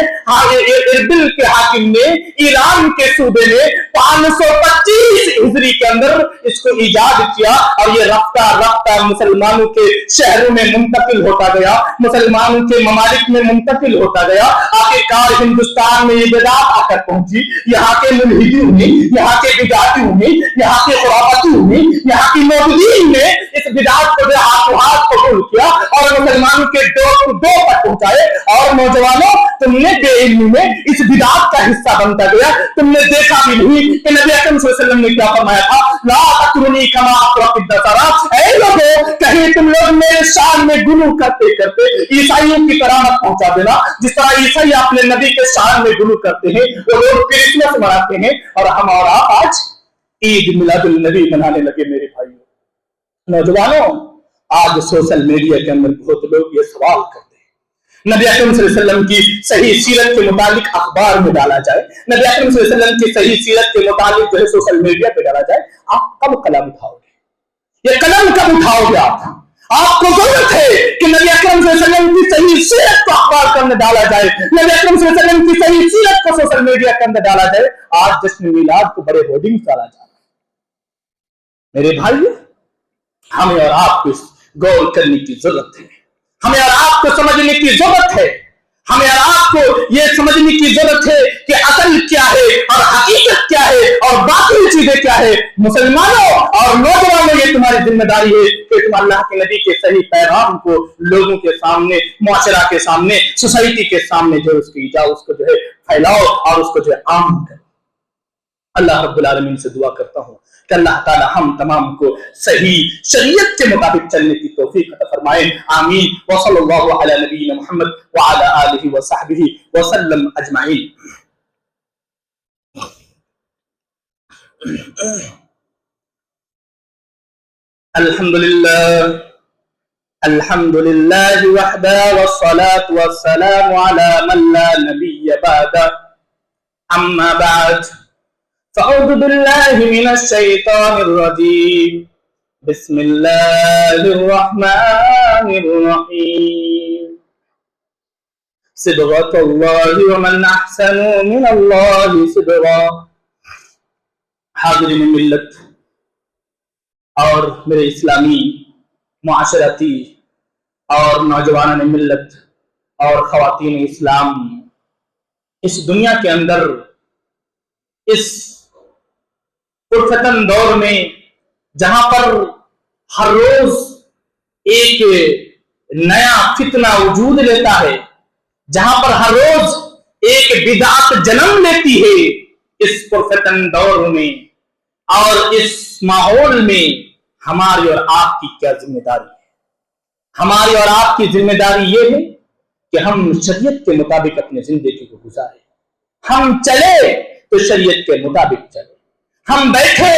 इरबिल के हाकिम ने ईरान के सूबे में 525 हिजरी के अंदर इसको इजाद किया और ये रफ्ता रफ्ता मुसलमानों के शहरों में मुंतकिल होता गया, मुसलमानों के ममालिक में मुंतकिल होता गया। आखिरकार हिंदुस्तान में ये बिदअत आकर पहुंची। यहाँ के मुल्हिदीन ने, यहाँ के बिदअतियों ने, यहाँ के खुराफातियों ने, यहाँ की मौजूदीन ने इस बिदअत को हाथों हाथ कबूल किया और मुसलमानों के दो पर पहुंचाए। और नौजवानों तुमने बेइल्मी में इस बिदअत का हिस्सा बनता गया। तुमने देखा भी नहीं कि नबी अकरम सल्लल्लाहु अलैहि वसल्लम ने क्या फरमाया था, ला तकरुनी कमा अकरत दसरा। ऐ लोगों कहीं तुम लोग मेरे शान में गुलू करते करते ईसाइयों की तरह मत पहुंचा देना। जिस तरह ईसाई अपने नबी के शान में गुलू करते हैं, वो लोग क्रिसमस मनाते हैं और हम और आप आज ईद मिलादुल नबी मनाने लगे। मेरे भाइयों नौजवानों आज सोशल मीडिया के अंदर बहुत लोग ये सवाल करते हैं नबी अकरम सल्लल्लाहु अलैहि वसल्लम की सही सीरत के मुताबिक अखबार में डाला जाए, नबी अकरम सल्लल्लाहु अलैहि वसल्लम की सही सीरत के मुताबिक जो है सोशल मीडिया पे डाला जाए। आप कब कलम उठाओगे? ये कलम कब उठाओगे? आपको जरूरत है कि नबी अकरम सल्लल्लाहु अलैहि वसल्लम की सही सीरत को अखबार के अंदर डाला जाए, नबी अकरम सल्लल्लाहु अलैहि वसल्लम की सही सीरत को सोशल मीडिया के अंदर डाला जाए। आज जश्न मिलाद को बड़े होर्डिंग्स डाला जा रहा है। मेरे भाइयों हमें और आपको गौर करने की जरूरत है, हमें और आपको समझने की जरूरत है, हमें और आपको ये समझने की जरूरत है कि असल क्या है और हकीकत क्या है और बाकी चीजें क्या है। मुसलमानों और नौजवानों ये तुम्हारी जिम्मेदारी है कि तुम अल्लाह के नबी के सही पैगाम को लोगों के सामने, मुआशरा के सामने, सोसाइटी के सामने जो उसको जो है फैलाओ और उसको जो है आम करो। अल्लाह रब्बुल आलमीन से दुआ करता हूँ कि अल्लाह ताला हम तमाम को सही शरीयत के मुताबिक चलने की तौफीक अता फरमाए। आमीन। व सल्लल्लाहु अला नबीना मुहम्मद व अला आलिहि व सहबिहि व सल्लम अजमाइन। अल्हम्दुलिल्लाह वहदा वस्सलातु वस्सलामु अला मन ला नबिय्य बअदा। अम्मा बाद फ़अऊज़ु बिल्लाहि मिनश शैतानिर रजीम। बिस्मिल्लाहिर रहमानिर रहीम। सिबग़तुल्लाहि व मन अहसनु मिनल्लाहि सिबग़ा। हाज़िरीन मिल्लत और मेरे इस्लामी मुआशरती और नौजवान मिल्लत और ख़वातीन इस्लाम, इस दुनिया के अंदर इस پرفتن دور میں جہاں پر ہر روز ایک نیا فتنہ وجود لیتا ہے، جہاں پر ہر روز ایک بدعت جنم لیتی ہے، اس پرفتن دور میں اور اس ماحول میں ہماری اور آپ کی کیا ذمہ داری ہے؟ ہماری اور آپ کی ذمہ داری یہ ہے کہ ہم شریعت کے مطابق اپنی زندگی کو گزاریں. ہم چلے تو شریعت کے مطابق چلے، ہم بیٹھے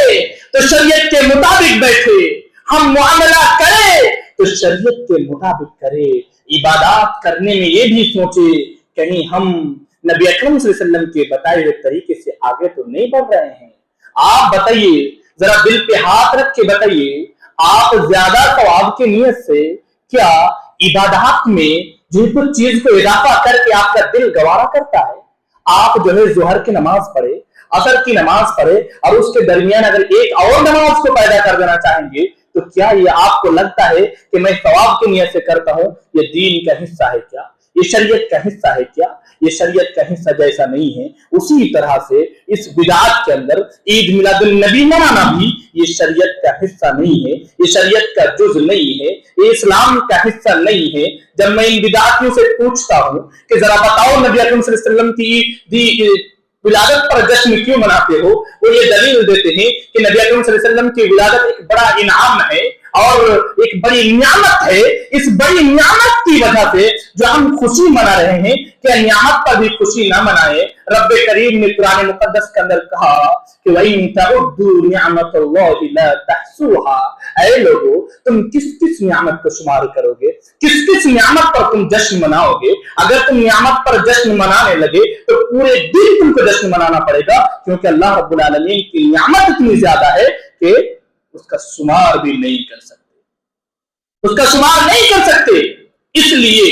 تو شریعت کے مطابق بیٹھے، ہم معاملہ کرے تو شریعت کے مطابق کرے. عبادات کرنے میں یہ بھی سوچے کہیں ہم نبی اکرم صلی اللہ علیہ وسلم کے بتائے ہوئے طریقے سے آگے تو نہیں بڑھ رہے ہیں. آپ بتائیے، ذرا دل پہ ہاتھ رکھ کے بتائیے، آپ زیادہ ثواب کی نیت سے کیا عبادات میں جو کچھ چیز کو اضافہ کر کے آپ کا دل گوارا کرتا ہے؟ آپ جو ہے ظہر کی نماز پڑھے، عصر کی نماز پڑھے اور اس کے درمیان اگر ایک اور نماز کو پیدا کر دینا چاہیں گے تو کیا یہ آپ کو لگتا ہے کہ میں ثواب کی نیت سے کرتا ہوں؟ یہ دین کا حصہ ہے کیا؟ یہ شریعت کا حصہ ہے کیا؟ یہ شریعت کا حصہ جیسا نہیں ہے، اسی طرح سے اس بدعات کے اندر عید میلاد النبی منانا بھی یہ شریعت کا حصہ نہیں ہے، یہ شریعت کا جز نہیں ہے، یہ اسلام کا حصہ نہیں ہے. جب میں ان بدعاتیوں سے پوچھتا ہوں کہ ذرا بتاؤ نبی اکرم صلی اللہ علیہ وسلم کی ولادت پر جشن کیوں مناتے ہو، وہ یہ دلیل دیتے ہیں کہ نبی اکرم صلی اللہ علیہ وسلم کی ولادت ایک بڑا انعام ہے اور ایک بڑی نعمت ہے. اس بڑی نعمت کی وجہ سے جو ہم خوشی منا رہے ہیں، کیا نعمت پر بھی خوشی نہ منائے؟ رب کریم نے قرآن مقدس کے اندر کہا کہ وَإِن تَعُدُّوا نِعْمَةَ اللَّهِ لَا تَحْصُوهَا. اے لوگو، تم کس کس نعمت کو شمار کرو گے؟ کس کس نعمت پر تم جشن مناؤ گے؟ اگر تم نعمت پر جشن منانے لگے تو پورے دن تم کو جشن منانا پڑے گا، کیونکہ اللہ رب العالمین کی نعمت اتنی زیادہ ہے کہ اس کا شمار بھی نہیں کر سکتے، اس کا شمار نہیں کر سکتے. اس لیے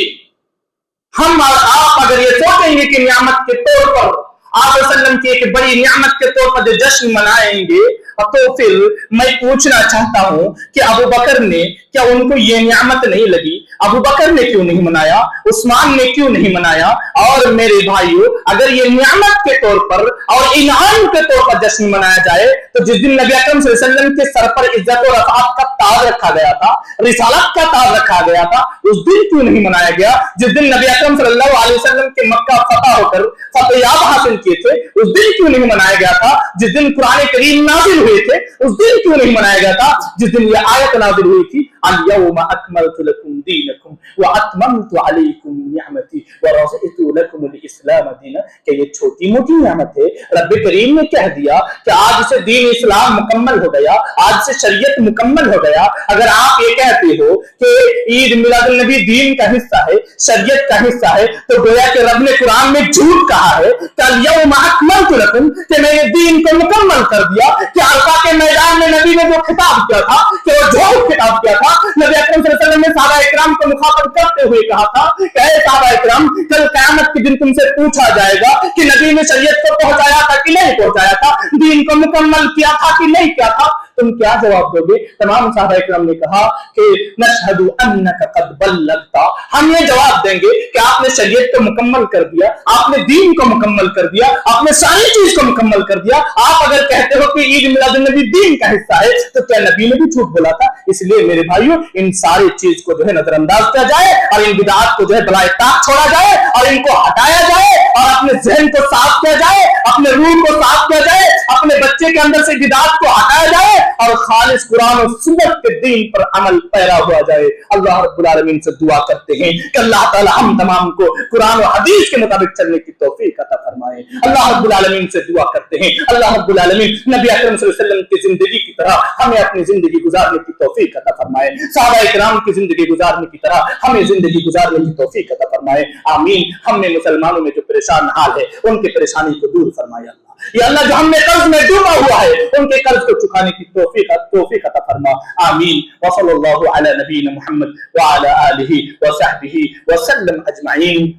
ہم اور آپ اگر یہ سوچیں گے کہ نعمت کے طور پر آپ وسلم کی ایک بڑی نعمت کے طور پر جو جشن منائیں گے، تو پھر میں پوچھنا چاہتا ہوں کہ ابو بکر نے کیا ان کو یہ نعمت نہیں لگی؟ ابو بکر نے کیوں نہیں منایا؟ عثمان نے کیوں نہیں منایا؟ اور میرے بھائیوں، اگر یہ نعمت کے طور پر اور انعام کے طور پر جشن منایا جائے تو جس دن نبی اکرم صلی اللہ علیہ وسلم کے سر پر عزت و رفعت کا تاج رکھا گیا تھا، رسالت کا تاج رکھا گیا تھا، اس دن کیوں نہیں منایا گیا؟ جس دن نبی اکرم صلی اللہ علیہ وسلم کے مکہ فتح ہو کر فتحیاب حاصل کیے تھے، اس دن کیوں نہیں منایا گیا تھا؟ جس دن قرآن کریم نازل ہوئے تھے، اس دن کیوں نہیں منایا گیا تھا؟ جس دن یہ آیت نازل ہوئی تھی، اليوم اکملت لکم دینکم واتممت علیکم نعمتی ورضیت لکم الاسلام دینا. کہ یہ چھوٹی موٹی نعمت ہے؟ رب کریم نے کہہ دیا کہ آج سے دین اسلام مکمل ہو گیا، آج سے شریعت مکمل ہو گیا. اگر آپ یہ کہتے ہو کہ عید میلاد النبی دین کا حصہ ہے، شریعت کا حصہ ہے، تو گویا کہ رب نے قرآن میں جھوٹ کہا ہے کہ اليوم اکملت لکم، کہ میں نے دین کو مکمل کر دیا. کہ عرفہ کے میدان میں نبی نے جو خطاب کیا تھا کہ وہ جھوٹ خطاب کیا تھا. نبی اکرم صلی اللہ علیہ وسلم نے صحابہ اکرام کو مخاطب کرتے ہوئے کہا تھا کہ اے صحابہ اکرام، کل قیامت کے دن تم سے پوچھا جائے گا کہ نبی نے شریعت کو پہنچایا تھا کہ نہیں پہنچایا تھا، دین کو مکمل کیا تھا کہ نہیں کیا تھا. تم کیا جواب دو گے؟ تمام صحابہ اکرام نے کہا کہ نشہد انک قد بلغت. ہم یہ جواب دیں گے کہ آپ نے شریعت کو مکمل کر دیا، آپ نے دین کو مکمل کر دیا، آپ نے ساری چیز کو مکمل کر دیا. آپ اگر کہتے ہو کہ عید میلاد النبی دین کا حصہ ہے تو کیا نبی نے بھی جھوٹ بولا تھا؟ اس لیے میرے بھائیوں، ان ساری چیز کو جو ہے نظر انداز کیا جائے اور ان بدعات کو جو ہے بلائے طاق چھوڑا جائے اور ان کو ہٹایا جائے اور اپنے ذہن کو صاف کیا جائے، اپنے روح کو صاف کیا جائے، اپنے بچے کے اندر سے بدعات کو ہٹایا جائے اور خالص قرآن و سنت کے دین پر عمل پیرا ہوا جائے. اللہ رب العالمین سے دعا کرتے ہیں کہ اللہ تعالی ہم تمام کو قرآن و حدیث کے مطابق چلنے کی توفیق عطا فرمائے. اللہ رب العالمین سے دعا کرتے ہیں اللہ رب العالمین نبی اکرم صلی اللہ علیہ وسلم کی زندگی کی طرح ہمیں اپنی زندگی گزارنے کی توفیق عطا فرمائے. صحابہ اکرام کی زندگی گزارنے کی طرح ہمیں زندگی گزارنے کی توفیق عطا فرمائے. آمین. ہم نے مسلمانوں میں جو پریشان حال ہے ان کی پریشانی کو دور فرمائے. اللہ یا اللہ، جو ہم نے قرض میں ڈوبا ہوا ہے ان کے قرض کو چکانے کی توفیق عطا فرما. آمین. وصلی اللہ علی نبینا محمد وعلی آلہ وصحبہ وسلم اجمعین.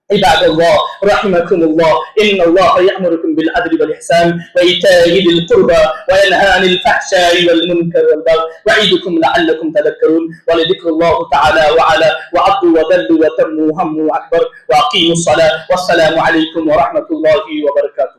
عباد الله رحمكم الله إن الله يأمركم بالعدل والإحسان وإيتاء ذي القربى وينهى عن الفحشاء والمنكر والبغي يعظكم لعلكم تذكرون. ولذكر الله تعالى وعلى وعظوا وذلوا وتموا هموا أكبر وأقيموا الصلاة والسلام عليكم ورحمة الله وبركاته.